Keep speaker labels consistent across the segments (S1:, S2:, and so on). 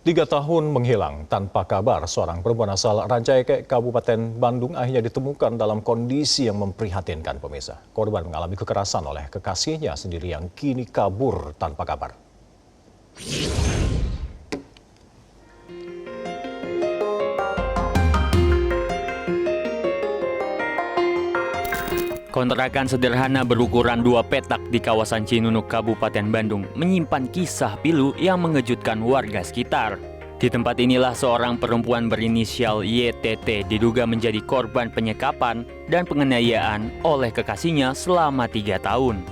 S1: 3 tahun menghilang tanpa kabar, seorang perempuan asal Rancaikek, Kabupaten Bandung akhirnya ditemukan dalam kondisi yang memprihatinkan pemirsa. Korban mengalami kekerasan oleh kekasihnya sendiri yang kini kabur tanpa kabar.
S2: Kontrakan sederhana berukuran 2 petak di kawasan Cinunuk, Kabupaten Bandung menyimpan kisah pilu yang mengejutkan warga sekitar. Di tempat inilah seorang perempuan berinisial YTT diduga menjadi korban penyekapan dan penganiayaan oleh kekasihnya selama 3 tahun.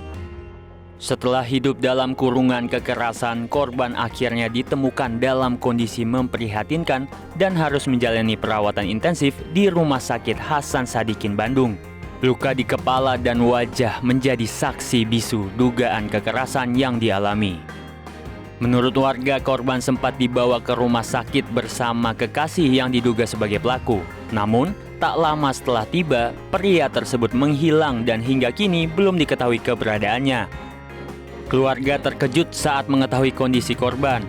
S2: Setelah hidup dalam kurungan kekerasan, korban akhirnya ditemukan dalam kondisi memprihatinkan dan harus menjalani perawatan intensif di Rumah Sakit Hasan Sadikin, Bandung. Luka di kepala dan wajah menjadi saksi bisu dugaan kekerasan yang dialami. Menurut warga, korban sempat dibawa ke rumah sakit bersama kekasih yang diduga sebagai pelaku. Namun, tak lama setelah tiba, pria tersebut menghilang dan hingga kini belum diketahui keberadaannya. Keluarga terkejut saat mengetahui kondisi korban.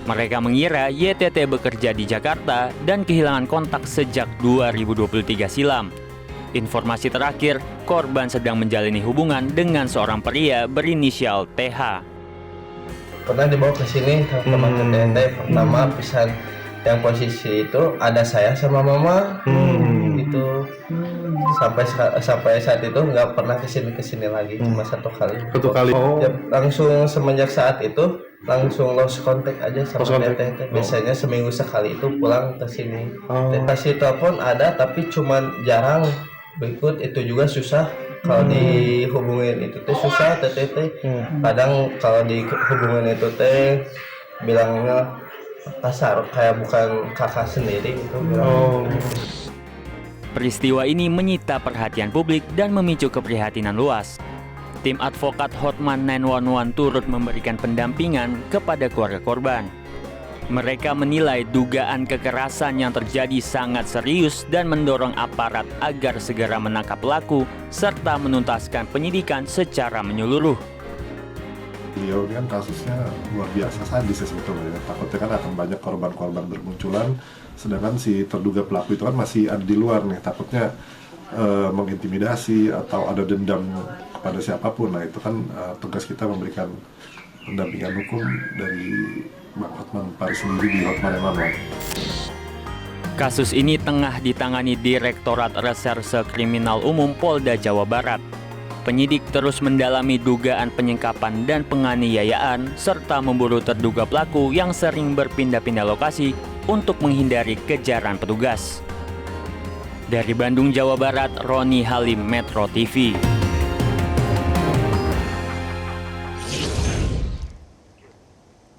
S2: Mereka mengira YTT bekerja di Jakarta dan kehilangan kontak sejak 2023 silam. Informasi terakhir, korban sedang menjalani hubungan dengan seorang pria berinisial TH.
S3: Pernah dibawa ke sini teman TT pertama pisan yang posisi itu ada saya sama mama. Itu sampai saat itu nggak pernah kesini lagi, cuma satu kali. Ya, langsung semenjak saat itu langsung lost contact aja sama TT. Biasanya seminggu sekali itu pulang ke sini. Kasih telepon ada tapi cuman jarang. Berikut itu juga susah kalau dihubungin itu teh susah TT. Kadang kalau dihubungin itu teh bilangnya kasar kayak bukan kakak sendiri gitu.
S2: Peristiwa ini menyita perhatian publik dan memicu keprihatinan luas. Tim advokat Hotman 911 turut memberikan pendampingan kepada keluarga korban. Mereka menilai dugaan kekerasan yang terjadi sangat serius dan mendorong aparat agar segera menangkap pelaku serta menuntaskan penyidikan secara menyeluruh.
S4: Beliau ini kan kasusnya luar biasa sadis ya sebetulnya. Takutnya kan akan banyak korban-korban bermunculan, sedangkan si terduga pelaku itu kan masih ada di luar nih. Takutnya mengintimidasi atau ada dendam kepada siapapun. Nah itu kan tugas kita memberikan pendampingan hukum dari Bang Hotman Paris sendiri di Hotman 911.
S2: Kasus ini tengah ditangani Direktorat Reserse Kriminal Umum Polda Jawa Barat. Penyidik terus mendalami dugaan penyekapan dan penganiayaan serta memburu terduga pelaku yang sering berpindah-pindah lokasi untuk menghindari kejaran petugas. Dari Bandung, Jawa Barat, Roni Halim, Metro TV.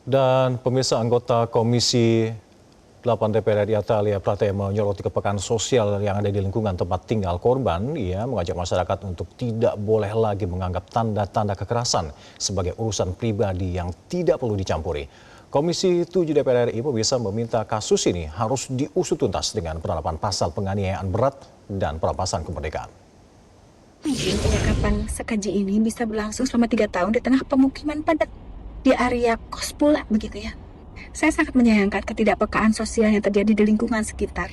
S1: Dan pemirsa, anggota Komisi 8 DPR RI Atalia Pratama menyoroti kepekaan sosial yang ada di lingkungan tempat tinggal korban. Ia mengajak masyarakat untuk tidak boleh lagi menganggap tanda-tanda kekerasan sebagai urusan pribadi yang tidak perlu dicampuri. Komisi 7 DPR RI bisa meminta kasus ini harus diusut tuntas dengan penerapan pasal penganiayaan berat dan perampasan kemerdekaan.
S5: Mungkin penyekapan Sekaji ini bisa berlangsung selama 3 tahun di tengah pemukiman padat di area kos pula begitu ya. Saya sangat menyayangkan ketidakpekaan sosial yang terjadi di lingkungan sekitar.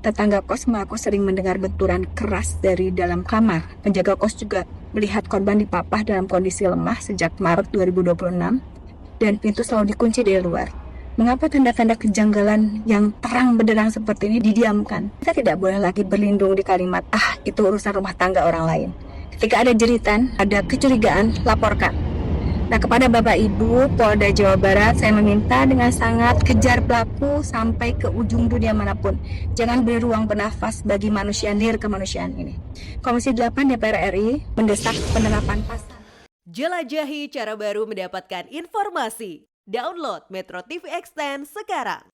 S5: Tetangga kos mengaku sering mendengar benturan keras dari dalam kamar. Penjaga kos juga melihat korban dipapah dalam kondisi lemah sejak Maret 2026 dan pintu selalu dikunci dari luar. Mengapa tanda-tanda kejanggalan yang terang benderang seperti ini didiamkan? Kita tidak boleh lagi berlindung di kalimat, itu urusan rumah tangga orang lain. Ketika ada jeritan, ada kecurigaan, laporkan. Nah, kepada Bapak Ibu Polda Jawa Barat, saya meminta dengan sangat kejar pelaku sampai ke ujung dunia manapun. Jangan beri ruang bernafas bagi manusia kemanusiaan ini. Komisi 8 DPR RI mendesak penerapan pasal.
S6: Jelajahi cara baru mendapatkan informasi. Download Metro TV Extend sekarang.